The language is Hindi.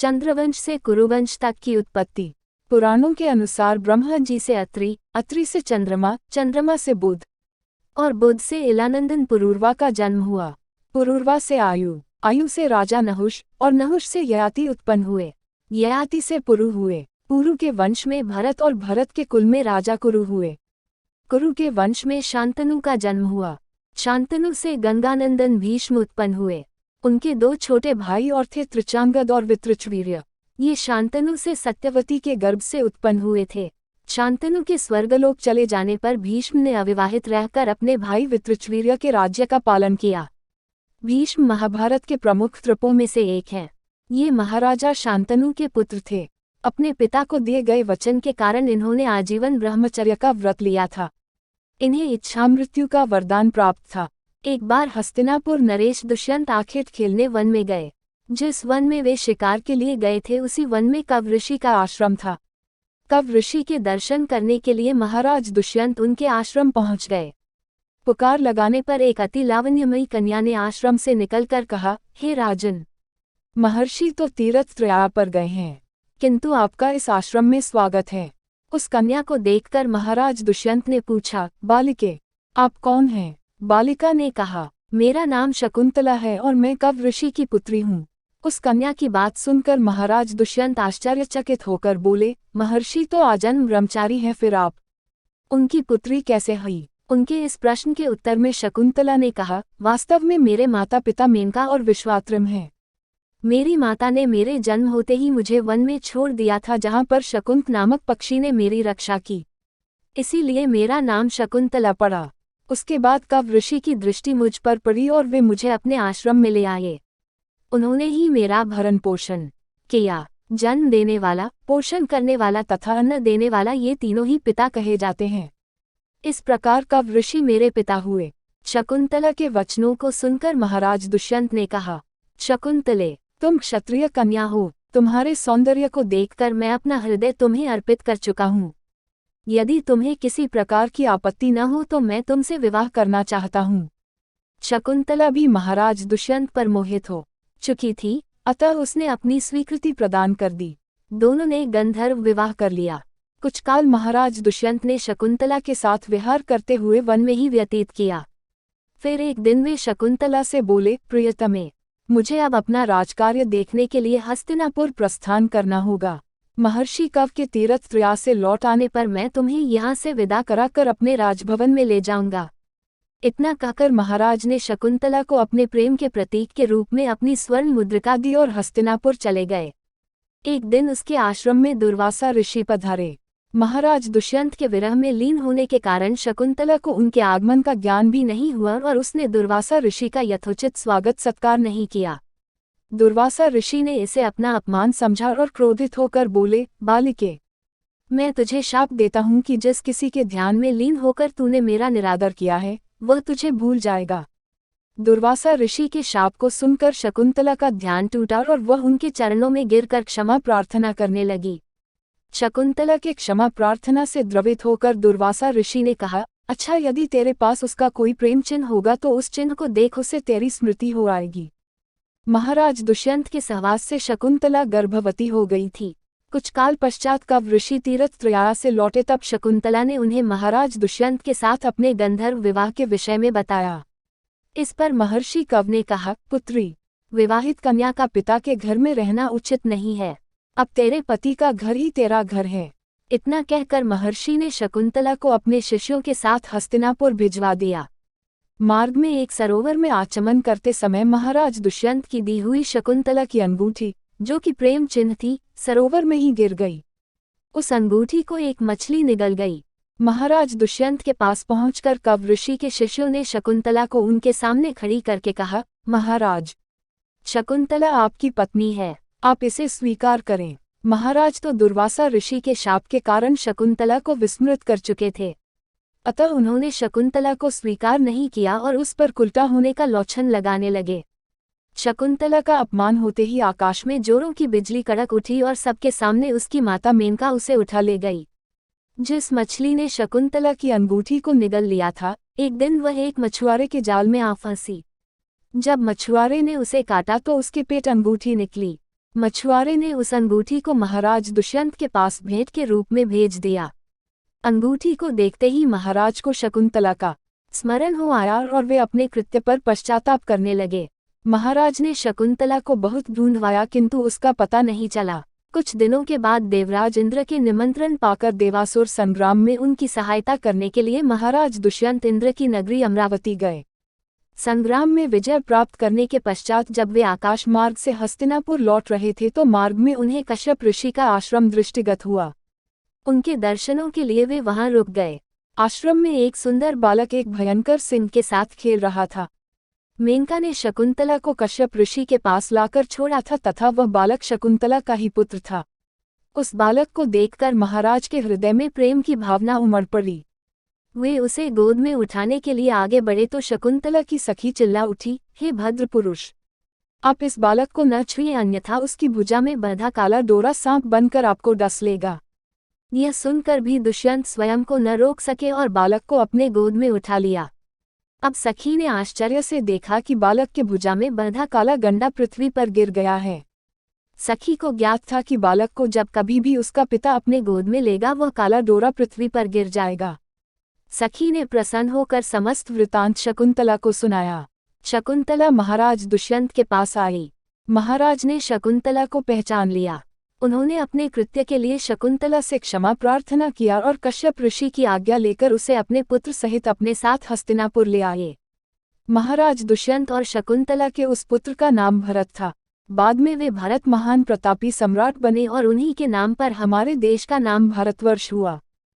चंद्रवंश से कुरुवंश तक की उत्पत्ति। पुराणों के अनुसार ब्रह्मा जी से अत्रि, अत्रि से चंद्रमा, चंद्रमा से बुध और बुध से इलानंदन पुरूरवा का जन्म हुआ। पुरूरवा से आयु, आयु से राजा नहुष और नहुष से ययाति उत्पन्न हुए। ययाति से पुरु हुए। पुरु के वंश में भरत और भरत के कुल में राजा कुरु हुए। कुरु के वंश में शांतनु का जन्म हुआ। शांतनु से गंगानंदन भीष्म उत्पन्न हुए। उनके दो छोटे भाई और थे त्रिचांगद और वितृचवीर्य। ये शांतनु से सत्यवती के गर्भ से उत्पन्न हुए थे। शांतनु के स्वर्गलोक चले जाने पर भीष्म ने अविवाहित रहकर अपने भाई वितृचवीर्य के राज्य का पालन किया। भीष्म महाभारत के प्रमुख तृपों में से एक हैं। ये महाराजा शांतनु के पुत्र थे। अपने पिता को दिए गए वचन के कारण इन्होंने आजीवन ब्रह्मचर्य का व्रत लिया था। इन्हें इच्छा मृत्यु का वरदान प्राप्त था। एक बार हस्तिनापुर नरेश दुष्यंत आखेट खेलने वन में गए। जिस वन में वे शिकार के लिए गए थे उसी वन में कव ऋषि का आश्रम था। कव ऋषि के दर्शन करने के लिए महाराज दुष्यंत उनके आश्रम पहुंच गए। पुकार लगाने पर एक अति लावण्यमयी कन्या ने आश्रम से निकलकर कहा, हे राजन, महर्षि तो तीर्थ त्रया पर गए हैं, किंतु आपका इस आश्रम में स्वागत है। उस कन्या को देखकर महाराज दुष्यंत ने पूछा, बालिके, आप कौन हैं? बालिका ने कहा, मेरा नाम शकुंतला है और मैं कव ऋषि की पुत्री हूँ। उस कन्या की बात सुनकर महाराज दुष्यंत आश्चर्यचकित होकर बोले, महर्षि तो आजन्म ब्रह्मचारी हैं, फिर आप उनकी पुत्री कैसे हुई? उनके इस प्रश्न के उत्तर में शकुंतला ने कहा, वास्तव में मेरे माता पिता मेनका और विश्वात्रिम हैं। मेरी माता ने मेरे जन्म होते ही मुझे वन में छोड़ दिया था, जहाँ पर शकुंत नामक पक्षी ने मेरी रक्षा की, इसीलिए मेरा नाम शकुंतला पड़ा। उसके बाद कव ऋषि की दृष्टि मुझ पर पड़ी और वे मुझे अपने आश्रम में ले आए। उन्होंने ही मेरा भरण पोषण किया। जन्म देने वाला, पोषण करने वाला तथा अन्न देने वाला, ये तीनों ही पिता कहे जाते हैं। इस प्रकार कव ऋषि मेरे पिता हुए। शकुंतला के वचनों को सुनकर महाराज दुष्यंत ने कहा, शकुंतले, तुम क्षत्रिय कन्या हो, तुम्हारे सौंदर्य को देखकर मैं अपना हृदय तुम्हें अर्पित कर चुका हूँ। यदि तुम्हें किसी प्रकार की आपत्ति न हो तो मैं तुमसे विवाह करना चाहता हूँ। शकुंतला भी महाराज दुष्यंत पर मोहित हो चुकी थी, अतः उसने अपनी स्वीकृति प्रदान कर दी। दोनों ने गंधर्व विवाह कर लिया। कुछ काल महाराज दुष्यंत ने शकुंतला के साथ विहार करते हुए वन में ही व्यतीत किया। फिर एक दिन वे शकुंतला से बोले, प्रियतमे, मुझे अब अपना राजकार्य देखने के लिए हस्तिनापुर प्रस्थान करना होगा। महर्षि कव के तीर्थ त्रया से लौट आने पर मैं तुम्हें यहाँ से विदा कराकर अपने राजभवन में ले जाऊंगा। इतना कहकर महाराज ने शकुंतला को अपने प्रेम के प्रतीक के रूप में अपनी स्वर्ण मुद्रिका दी और हस्तिनापुर चले गए। एक दिन उसके आश्रम में दुर्वासा ऋषि पधारे। महाराज दुष्यंत के विरह में लीन होने के कारण शकुंतला को उनके आगमन का ज्ञान भी नहीं हुआ और उसने दुर्वासा ऋषि का यथोचित स्वागत सत्कार नहीं किया। दुर्वासा ऋषि ने इसे अपना अपमान समझा और क्रोधित होकर बोले, बालिके, मैं तुझे शाप देता हूँ कि जिस किसी के ध्यान में लीन होकर तूने मेरा निरादर किया है वह तुझे भूल जाएगा। दुर्वासा ऋषि के शाप को सुनकर शकुंतला का ध्यान टूटा और वह उनके चरणों में गिरकर क्षमा प्रार्थना करने लगी। शकुंतला के क्षमा प्रार्थना से द्रवित होकर दुर्वासा ऋषि ने कहा, अच्छा, यदि तेरे पास उसका कोई प्रेम चिन्ह होगा तो उस चिन्ह को देख, उसे तेरी स्मृति हो आएगी। महाराज दुष्यंत के सहवास से शकुंतला गर्भवती हो गई थी। कुछ काल पश्चात कव ऋषि तीर्थ त्रया से लौटे तब शकुंतला ने उन्हें महाराज दुष्यंत के साथ अपने गंधर्व विवाह के विषय में बताया। इस पर महर्षि कव ने कहा, पुत्री, विवाहित कन्या का पिता के घर में रहना उचित नहीं है। अब तेरे पति का घर ही तेरा घर है। इतना कहकर महर्षि ने शकुंतला को अपने शिष्यों के साथ हस्तिनापुर भिजवा दिया। मार्ग में एक सरोवर में आचमन करते समय महाराज दुष्यंत की दी हुई शकुंतला की अंगूठी, जो कि प्रेम चिन्ह थी, सरोवर में ही गिर गई। उस अंगूठी को एक मछली निगल गई। महाराज दुष्यंत के पास पहुंचकर कव ऋषि के शिष्यों ने शकुंतला को उनके सामने खड़ी करके कहा, महाराज, शकुंतला आपकी पत्नी है, आप इसे स्वीकार करें। महाराज तो दुर्वासा ऋषि के शाप के कारण शकुंतला को विस्मृत कर चुके थे, अतः उन्होंने शकुंतला को स्वीकार नहीं किया और उस पर कुलटा होने का लौछन लगाने लगे। शकुंतला का अपमान होते ही आकाश में जोरों की बिजली कड़क उठी और सबके सामने उसकी माता मेनका उसे उठा ले गई। जिस मछली ने शकुंतला की अंगूठी को निगल लिया था, एक दिन वह एक मछुआरे के जाल में आ फंसी। जब मछुआरे ने उसे काटा तो उसके पेट अंगूठी निकली। मछुआरे ने उस अंगूठी को महाराज दुष्यंत के पास भेंट के रूप में भेज दिया। अंगूठी को देखते ही महाराज को शकुंतला का स्मरण हो आया और वे अपने कृत्य पर पश्चाताप करने लगे। महाराज ने शकुंतला को बहुत ढूंढवाया किंतु उसका पता नहीं चला। कुछ दिनों के बाद देवराज इंद्र के निमंत्रण पाकर देवासुर संग्राम में उनकी सहायता करने के लिए महाराज दुष्यंत इंद्र की नगरी अमरावती गए। संग्राम में विजय प्राप्त करने के पश्चात जब वे आकाश मार्ग से हस्तिनापुर लौट रहे थे तो मार्ग में उन्हें कश्यप ऋषि का आश्रम दृष्टिगत हुआ। उनके दर्शनों के लिए वे वहां रुक गए। आश्रम में एक सुंदर बालक एक भयंकर सिंह के साथ खेल रहा था। मेनका ने शकुंतला को कश्यप ऋषि के पास लाकर छोड़ा था तथा वह बालक शकुंतला का ही पुत्र था। उस बालक को देखकर महाराज के हृदय में प्रेम की भावना उमड़ पड़ी। वे उसे गोद में उठाने के लिए आगे बढ़े तो शकुंतला की सखी चिल्ला उठी, हे भद्र पुरुष, आप इस बालक को न छुए अन्यथा उसकी भुजा में बंधा काला डोरा सांप बनकर आपको डस लेगा। यह सुनकर भी दुष्यंत स्वयं को न रोक सके और बालक को अपने गोद में उठा लिया। अब सखी ने आश्चर्य से देखा कि बालक के भुजा में बंधा काला गंडा पृथ्वी पर गिर गया है। सखी को ज्ञात था कि बालक को जब कभी भी उसका पिता अपने गोद में लेगा वह काला डोरा पृथ्वी पर गिर जाएगा। सखी ने प्रसन्न होकर समस्त वृतांत शकुंतला को सुनाया। शकुंतला महाराज दुष्यंत के पास आई। महाराज ने शकुंतला को पहचान लिया। उन्होंने अपने कृत्य के लिए शकुंतला से क्षमा प्रार्थना किया और कश्यप ऋषि की आज्ञा लेकर उसे अपने पुत्र सहित अपने साथ हस्तिनापुर ले आए। महाराज दुष्यंत और शकुंतला के उस पुत्र का नाम भरत था। बाद में वे भरत महान प्रतापी सम्राट बने और उन्हीं के नाम पर हमारे देश का नाम भारतवर्ष हुआ।